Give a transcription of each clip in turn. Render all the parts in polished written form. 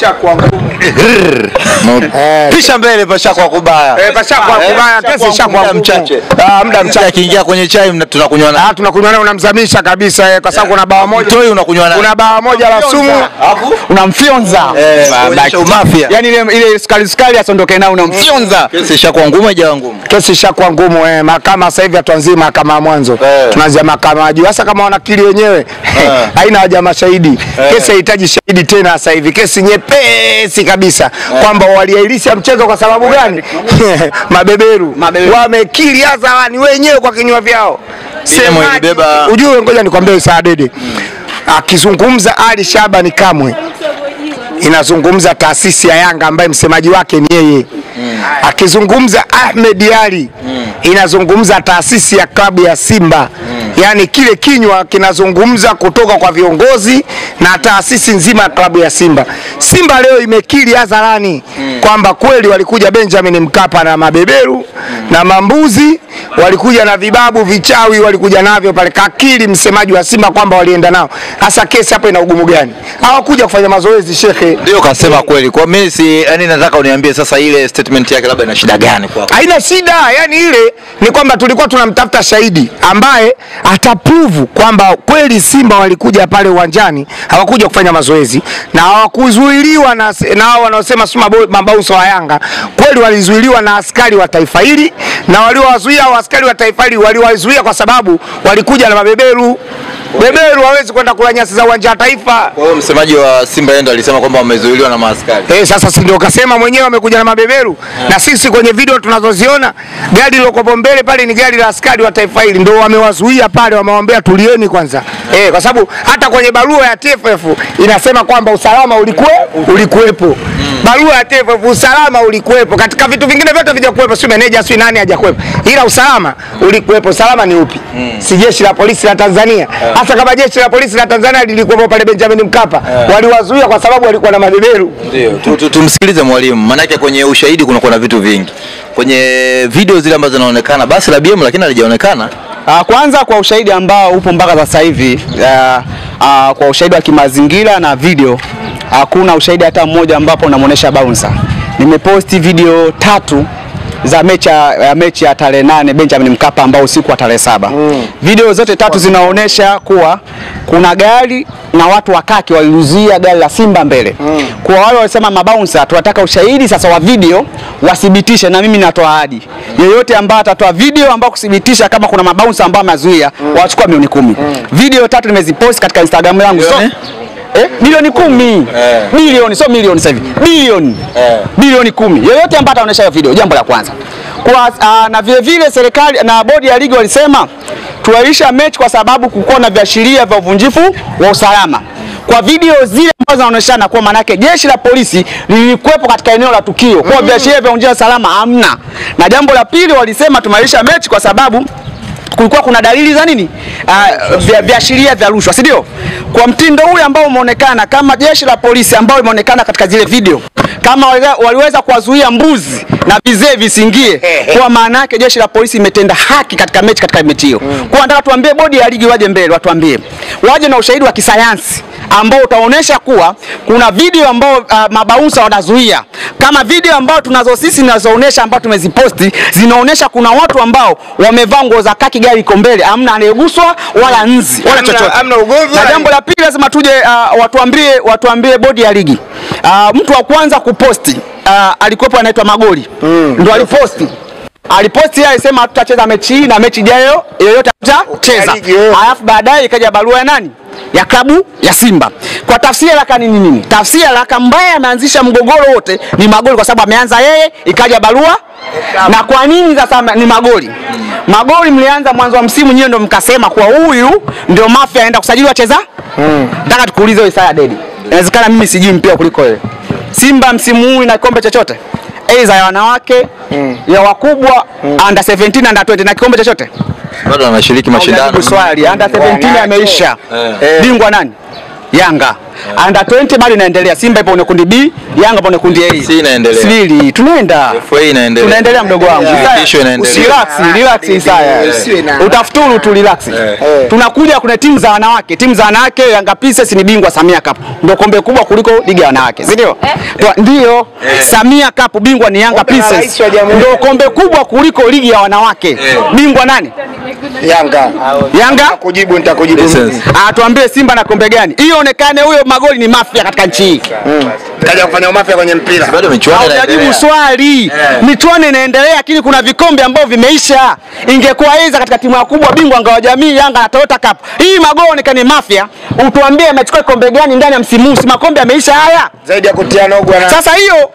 Pashakuwa ngumu. Pisha mbele Pashakuwa kubaya. Pashakuwa kubaya, kesi shakuwa mchache. Muda mchache akiingia kwenye chai tunakunywa naye. Tunakunywa naye, unamzamisha kabisa kwa sababu kuna bawa moja. Toi unakunywa naye. Kuna bawa moja la sumu, unamfyonza. Mafia. Yaani ile skali asondoke nao unamfyonza. Kesi shakuwa ngumu haijawa ngumu. Kesi shakuwa ngumu mahakama sasa hivi hatuanzii mahakama mwanzo. Tunaanzia mahakama ya juu. Sasa kama wanakili wenyewe haina haja mashahidi. Kesi haihitaji shahidi tena sasa hivi. Kesi nyepesi kabisa kwamba waliahirisha mchezo kwa sababu gani? Mabeberu wamekili hadharani wenyewe kwa kinywa vyao. Sema ujue, ngoja nikwambie Saadede. Akizungumza Ali Shabani Kamwe, inazungumza taasisi ya Yanga ambaye msemaji wake ni yeye. Akizungumza Ahmed Ali, inazungumza taasisi ya klabu ya Simba. Yani kile kinywa kinazungumza kutoka kwa viongozi na taasisi nzima ya klabu ya Simba. Simba leo imekiri hadharani kwamba kweli walikuja Benjamin Mkapa na mabeberu na mambuzi, walikuja na vibabu vichawi, walikuja navyo pale. Kakiri msemaji wa Simba kwamba walienda nao. Hasa kesi hapo ina ugumu gani? Hawakuja kufanya mazoezi shekhe. Ndio kasema kweli. Kwa Messi, yani nataka uniambie sasa ile statement yake labda ina shida gani kwako? Haina shida, yani ile ni kwamba tulikuwa tunamtafuta shahidi ambaye ataprove kwamba kweli Simba walikuja pale uwanjani, hawakuja kufanya mazoezi na hawakuzuiliwa na hao wanaosema mabausa wa Yanga. Kweli walizuiliwa na askari wa taifa hili, na waliowazuia askari wa taifa hili waliwazuia kwa sababu walikuja na mabeberu. Beberu hawezi kwenda kula nyasi za uwanja wa taifa. Kwa hiyo msemaji wa Simba yeye alisema kwamba wamezuiliwa na maaskari. Sasa si ndio kasema mwenyewe wamekuja na mabeberu. Na sisi kwenye video tunazoziona gari lilokopo mbele pale ni gari la askari wa taifa hili, ndio wamewazuia pale, wamewaambia tulieni kwanza. Kwa sababu hata kwenye barua ya TFF inasema kwamba usalama ulikuwepo. Barua ya TFF usalama ulikuwepo. Katika vitu vingine vyote vijakuwepo, si manager si nani hajakuwepo. Ila usalama ulikuwepo. Usalama ni upi? Si jeshi la polisi la Tanzania. Hasa kama jeshi la polisi la Tanzania lilikuwa pale Benjamin Mkapa, waliwazuia kwa sababu walikuwa na mabeberu. Ndio. Tumsikilize mwalimu. Maana yake kwenye ushahidi kuna vitu vingi. Kwenye video zile ambazo zinaonekana basi la BM lakini halijaonekana. Kwanza kwa ushahidi ambao upo mpaka sasa hivi, kwa ushahidi wa kimazingira na video, hakuna ushahidi hata mmoja ambapo unamuonesha bouncer. Nimeposti video 3 za mechi ya tarehe 8 Benjamin Mkapa ambao usiku wa tarehe 7. Video zote 3 zinaonesha kuwa kuna gari na watu wakaki waliuzia gari la Simba mbele. Kwa wale walisema mabouncer, tunataka ushahidi sasa wa video wathibitishe, na mimi natoa ahadi. Yeyote ambaye atatoa video ambao kuthibitisha kama kuna mabouncer ambao mazuia, wachukua milioni 10. Video 3 nimezipost katika Instagram yangu. Milioni 10. Milioni, sio milioni sasa hivi. Milioni 10. Yeyote ambaye ataonesha hiyo video, jambo la kwanza. Na vile vile serikali na bodi ya ligi walisema tuahirisha mechi kwa sababu kulikuwa na viashiria vya uvunjifu wa usalama. Kwa video zile ambazo zinaonyeshana kwa maana yake jeshi la polisi lilikuwepo katika eneo la tukio. Kwa viashiria vya uvunjifu wa usalama hamna. Na jambo la pili walisema tumaahirisha mechi kwa sababu kulikuwa kuna dalili za nini? Viashiria vya rushwa, si ndio? Kwa mtindo ule ambao umeonekana kama jeshi la polisi ambao imeonekana katika zile video, kama waliweza kuwazuia mbuzi na vizee visingie, kwa maana yake jeshi la polisi imetenda haki katika mechi hiyo. Kwa nataka tuambie bodi ya ligi waje mbele, watuambie. Waje na ushahidi wa kisayansi ambao utaonesha kuwa kuna video ambao mabaunsa wanazuia. Kama video ambao tunazo sisi tunazoonesha ambao tumeziposti zinaonesha kuna watu ambao wamevaa nguo za kaki, gari iko mbele, hamna anayeguswa wala nzi wala chochote. Na jambo la pili lazima tuje watuambie bodi ya ligi. Mtu wa kwanza kuposti alikuwepo anaitwa Magoli. Ndio aliposti. Aliposti yeye alisema tutacheza mechi hii na mechi ijayo yoyote tutacheza. Alafu baadaye ikaja barua ya nani? Ya klabu ya Simba. Kwa tafsiri yake ni nini? Tafsiri yake ambaye ameanzisha mgogoro wote ni Magoli, kwa sababu ameanza yeye, ikaja barua. Na kwa nini sasa ni Magoli? Magoli mlianza mwanzo wa msimu nyewe ndio mkasema kwa huyu ndio Mafia aenda kusajili wacheza. Nataka tukuulize wewe Isaya Dedi. Inawezekana mimi sijui mpira kuliko wewe. Simba msimu huu ina kikombe chochote? Aidha ya wanawake, ya wakubwa, under 17 under 20 na kikombe chochote? Bado anashiriki mashindano. Swali, under 17 ameisha. Bingwa nani? Yanga. Under 20 bado inaendelea. Simba ipo kwenye kundi B, Yanga ipo kwenye kundi A. Si inaendelea. Sivili, tunaenda. FA inaendelea. Tunaendelea mdogo wangu. Shirikisho inaendelea. Relax Isaya. Utafuturu tu relax. Tunakuja kuna timu za wanawake. Timu za wanawake Yanga Princess ni bingwa Samia Cup. Ndio kombe kubwa kuliko ligi ya wanawake. Si ndio? Ndio. Samia Cup bingwa ni Yanga Princess. Ndio kombe kubwa kuliko ligi ya wanawake. Bingwa nani? Yanga? Nitakujibu. Tuambie Simba na kombe gani? Hiyo onekane huyo magoli ni mafia katika nchi hii. Kaja kufanya mafia kwenye mpira. Bado michuano inaendelea. Hajibu swali. Michuano inaendelea lakini kuna vikombe ambavyo vimeisha. Ingekuwa hizo katika timu ya kubwa bingwa ngao jamii Yanga na Toyota Cup. Hii magoli onekane mafia. Utuambie amechukua kombe gani ndani ya msimu huu? Si makombe yameisha haya. Zaidi ya kutia nogwa na. Sasa hiyo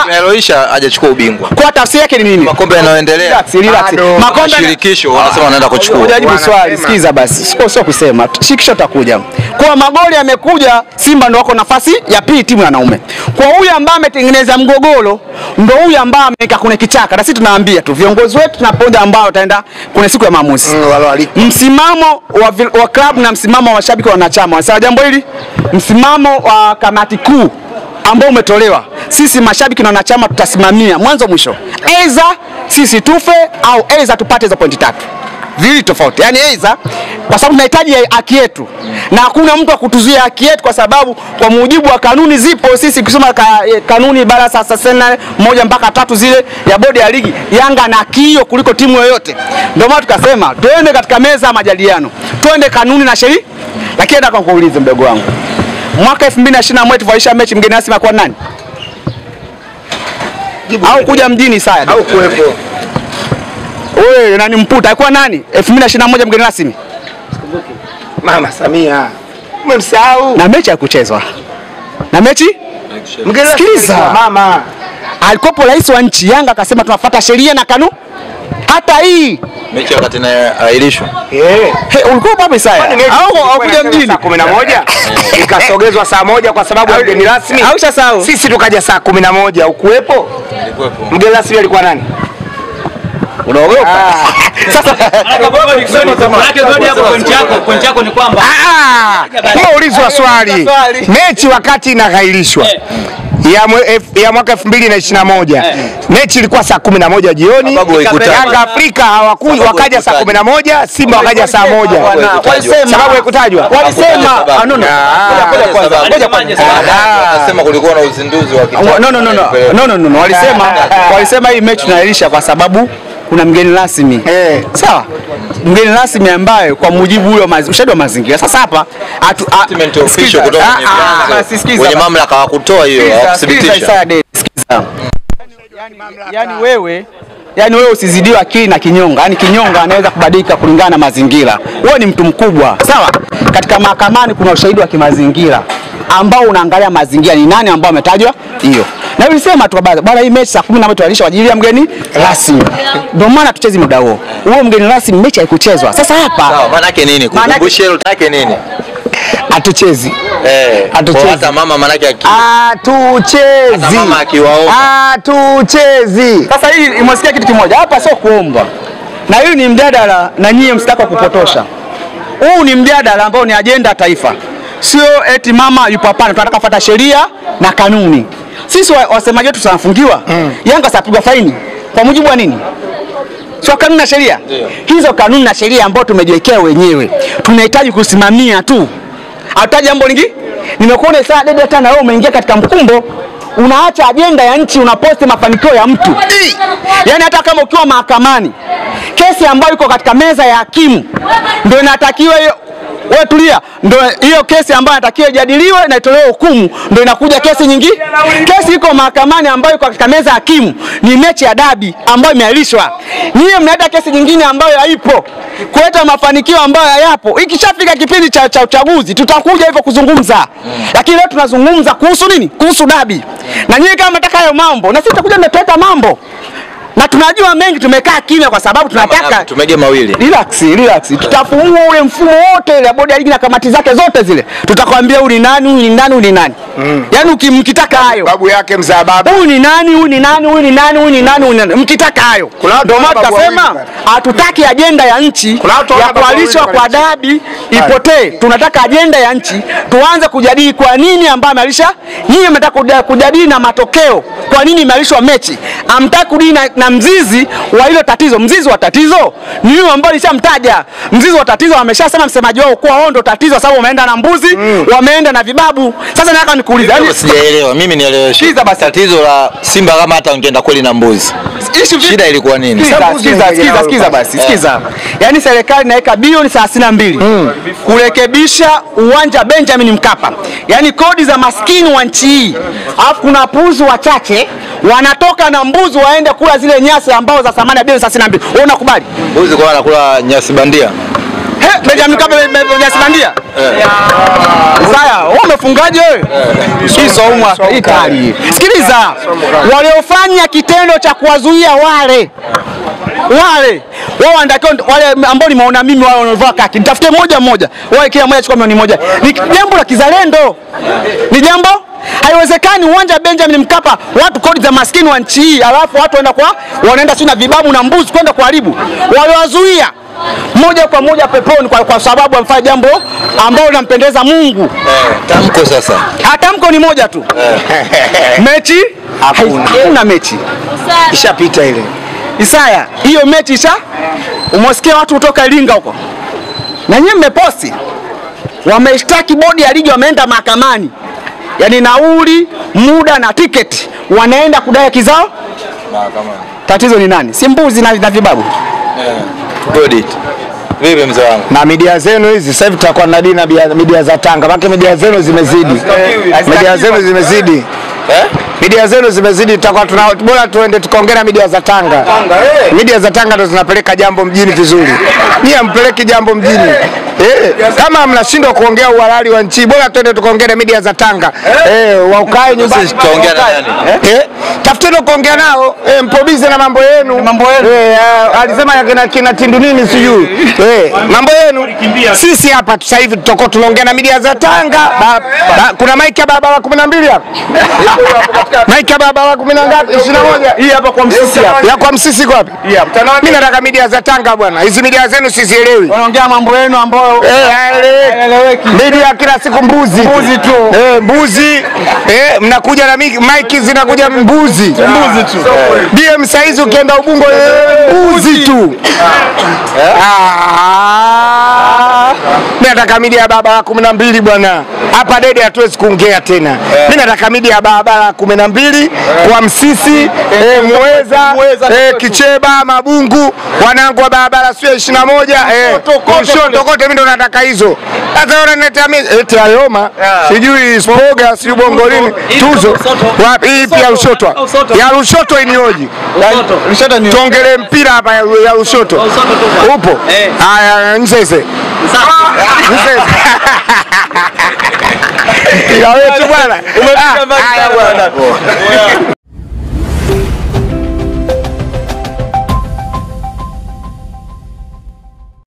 Meloisha hajachukua ubingwa. Kwa tafsiri yake ni nini? Makombe yanayoendelea. Relax. Makombe shirikisho wanasema wanaenda kuchukua. Hujajibu swali, sikiza basi. Sio kusema. Shirikisho takuja. Kwa magoli yamekuja, Simba ndio wako nafasi ya pili timu ya wanaume. Kwa huyu ambaye ametengeneza mgogoro ndio huyu ambaye ameweka kwenye kichaka. Na sisi tunaambia tu viongozi wetu tunapoenda ambao wataenda kwenye siku ya maamuzi. Msimamo wa club na msimamo wa mashabiki wa wanachama. Wanasema jambo hili, msimamo wa kamati kuu ambao umetolewa. Sisi mashabiki na wanachama tutasimamia mwanzo mwisho. Aidha sisi tufe au aidha tupate hizo pointi 3. Vili tofauti. Yaani aidha kwa sababu tunahitaji haki yetu. Na hakuna mtu akutuzuia haki yetu kwa sababu kwa mujibu wa kanuni zipo sisi kusoma kanuni bara sasa 1 mpaka 3 zile ya bodi ya ligi Yanga na kio kuliko timu yoyote. Ndio maana tukasema twende katika meza ya majadiliano. Twende kanuni na sheria. Lakini nataka kuuliza mdogo wangu. Mwaka 2021 tuvaisha mechi mgeni rasmi kwa nani? Au kuja mjini Saya? Au kuwepo. Wewe nani mputa? Alikuwa nani? 2021 mgeni rasmi. Mama Samia. Umemsahau. Na mechi haikuchezwa. Na mechi? Mgeni sikiliza. Mama. Alikopo rais wa nchi Yanga akasema tunafuata sheria na kanuni. Hata hii mechi wakati inaahirishwa. Ulikuwa hapa Isaya? Au kuja mjini saa 11 ikasogezwa saa 1 kwa sababu ya mgeni rasmi. Au shasahau? Sisi tukaja saa 11 ukuwepo? Nilikuwepo. Mgeni rasmi alikuwa nani? Unaogopa? Sasa pointi yako ni kwamba ulizwa swali. Mechi wakati inaghairishwa ya mwaka 2021 mechi ilikuwa saa 11 jioni. Yanga Afrika hawakuja, wakaja saa 11, Simba wakaja saa 1. Walisema sababu haikutajwa. Walisema Wanasema kulikuwa na uzinduzi wa kitabu. No. Walisema hii mechi tunailisha kwa sababu kuna mgeni rasmi. Sawa? Mgeni rasmi ambaye kwa mujibu huyo ushahidi wa mazingira. Sasa hapa statement official kutoka kwenye mamlaka wa kutoa hiyo kudhibitisha. Yaani wewe usizidiwe akili na kinyonga. Yaani kinyonga anaweza kubadilika kulingana na mazingira. Wewe ni mtu mkubwa. Sawa? Katika mahakamani kuna ushahidi wa kimazingira ambao unaangalia mazingira ni nani ambao ametajwa hiyo. Na nilisema tu bwana hii mechi saa 11 tualisha kwa ajili ya mgeni rasmi. Ndio maana tucheze muda huo. Huo mgeni rasmi mechi haikuchezwa. Sasa hapa sawa, maana yake nini? Kukumbusha hilo yake nini? Hatuchezi. Hatuchezi. Hata mama maana yake hatuchezi. Hata mama akiwaomba. Hatuchezi. Sasa hii imesikia kitu kimoja. Hapa sio kuomba. Na hii ni mjadala na nyie msitaka kupotosha. Huu ni mjadala ambao ni ajenda taifa. Sio eti mama yupo hapana, tunataka kufuata sheria na kanuni. Sisi wasemaji wetu tunafungiwa. Yanga sapigwa faini. Kwa mujibu wa nini? Sio kanuni na sheria. Hizo kanuni na sheria ambazo tumejiwekea wenyewe. Tunahitaji kusimamia tu. Hataji jambo lingine. Nimekuona saa dede hata na wewe umeingia katika mkumbo. Unaacha ajenda ya nchi, unaposti mafanikio ya mtu. Yaani hata kama ukiwa mahakamani, kesi ambayo iko katika meza ya hakimu ndio inatakiwa hiyo. Wewe tulia, ndio hiyo kesi ambayo inatakiwa ijadiliwe na itolewe hukumu, ndio inakuja kesi nyingine. Kesi iko mahakamani ambayo iko katika meza ya hakimu ni mechi ya dabi ambayo imeahirishwa. Nyie mnaenda kesi nyingine ambayo haipo kuleta mafanikio ambayo hayapo. Ikishafika kipindi cha uchaguzi tutakuja hivyo kuzungumza. Lakini leo tunazungumza kuhusu nini? Kuhusu dabi. Na nyie kama mnataka hayo mambo, na sisi tutakuja tutaleta mambo. Na tunajua mengi, tumekaa kimya kwa sababu tunataka tumege mawili. Relax. Tutafungua ule mfumo wote ile bodi ya ligi na kamati zake zote zile. Tutakwambia huyu ni nani, huyu ni nani, huyu ni nani. Yaani ukimkitaka hayo. Babu yake mzaa baba. Huyu ni nani, huyu ni nani, huyu ni nani, huyu ni nani, huyu ni nani. Mkitaka hayo. Ndio maana tukasema hatutaki ajenda ya nchi ya kualishwa kwa dabi ipotee. Tunataka ajenda ya nchi tuanze kujadili kwa nini ambaye amealisha. Nyinyi mnataka kujadili na matokeo. Kwa nini imealishwa mechi? Amtaka kudili na mzizi wa hilo tatizo. Mzizi wa tatizo ni yule ambaye alishamtaja. Mzizi wa tatizo ameshasema msemaji wao kwa wao ndo tatizo, sababu wameenda na mbuzi, wameenda na vibabu. Sasa nataka nikuulize, yani sijaelewa. Mimi nielewe. Sikiza basi, tatizo la Simba kama hata ungeenda kweli na mbuzi. Shida ilikuwa nini? Sikiza basi. Yaani serikali inaweka bilioni 32 kurekebisha uwanja Benjamin Mkapa. Yaani kodi za maskini wa nchi hii. Alafu kuna puzi wachache wanatoka na mbuzi waende kula zile nyasi ambao za thamani ya bilioni 32. Wewe unakubali? Mbuzi kwa wanakula nyasi bandia. Benjamin Mkapa nyasi bandia? Sasa, wewe umefungaje wewe? Hizo umwa Itali. Sikiliza. Waliofanya kitendo cha kuwazuia wale wao wanatakiwa wale ambao nimeona mimi wale wanavaa kaki. Nitafute mmoja. Wao kila mmoja achukue milioni 1. Ni jambo la kizalendo. Ni jambo haiwezekani uwanja Benjamin Mkapa watu kodi za maskini wa nchi hii, alafu watu wanaenda sio na vibabu na mbuzi kwenda kuharibu. Waliwazuia moja kwa moja peponi kwa sababu amfanya jambo ambalo linampendeza Mungu. Tamko sasa. Tamko ni moja tu. Mechi hakuna mechi. Ishapita ile. Isaya, hiyo mechi umesikia watu kutoka Iringa huko. Na nyinyi mmeposti. Wameshtaki bodi ya ligi, wameenda mahakamani. Yaani nauli, muda na tiketi wanaenda kudai haki zao mahakamani. Tatizo ni nani? Si mbuzi na vibabu. Good. Vipi mzee wangu? Na media zenu hizi sasa hivi tutakuwa na dini na media za Tanga. Maana media zenu zimezidi. Media zenu zimezidi, tutakuwa bora tuende tukaongea media za Tanga. Media za Tanga ndo zinapeleka jambo mjini vizuri. Nyie mpeleki jambo mjini. Kama mnashindwa kuongea uhalali wa nchi, bora tuende tukaongea media za Tanga. Waukae nyumbani tutaongea na nani? Tafuteni kuongea nao, mpobize na mambo yenu. Alisema kina Tindu nini sijui. Mambo yenu. Sisi hapa sasa hivi tutakuwa tunaongea na media za Tanga. Kuna Mike baba wa 12 hapa. Mike baba wa 21. Hii hapa kwa Msisi hapa. Ya kwa Msisi kwa wapi? Mimi nataka media za Tanga bwana. Hizi media zenu sizielewi. Wanaongea mambo yenu ambayo media kila siku mbuzi tu. Mbuzi. Mnakuja na Mike zinakuja mbuzi tu. DM saizi ukienda Ubungo mbuzi tu. Mimi nataka media baba wa 12 bwana. Hapa Dede hatuwezi kuongea tena. Mimi nataka media baba wa 12 kwa Msisi, Mweza, Kicheba, Mabungu, wanangu wa barabara sio 21, kushoto kote mimi ndo nataka hizo. Sasa unaniletea eti Ayoma, sijui Spoga, sijui Bongolini, Tuzo. Wapi ipi ya Lushoto? Ya Lushoto inioje? Tuongelee mpira hapa ya Lushoto. Upo? Haya Nzeze. Nzeze. Ya wetu bwana. Umefika mbali bwana.